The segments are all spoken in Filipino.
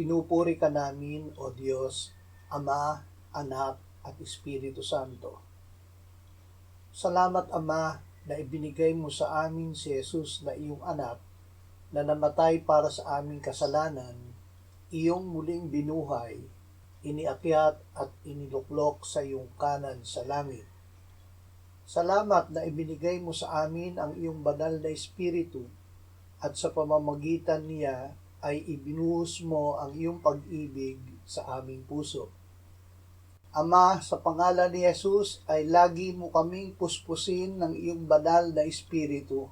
Pinupuri ka namin, O Diyos, Ama, Anak, at Espiritu Santo. Salamat, Ama, na ibinigay mo sa amin si Jesus na iyong anak, na namatay para sa aming kasalanan, iyong muling binuhay, iniakyat at iniluklok sa iyong kanan sa langit. Salamat na ibinigay mo sa amin ang iyong banal na Espiritu, at sa pamamagitan niya ay ibinuhos mo ang iyong pag-ibig sa aming puso. Ama, sa pangalan ni Jesus ay lagi mo kaming puspusin ng iyong banal na Espiritu.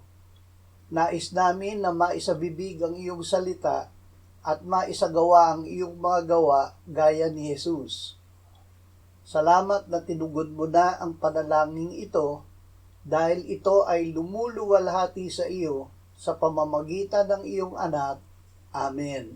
Nais namin na maisabibig ang iyong salita at maisagawa ang iyong mga gawa gaya ni Jesus. Salamat na tinugod mo na ang panalangin ito dahil ito ay lumuluwalhati sa iyo sa pamamagitan ng iyong anak. Amen.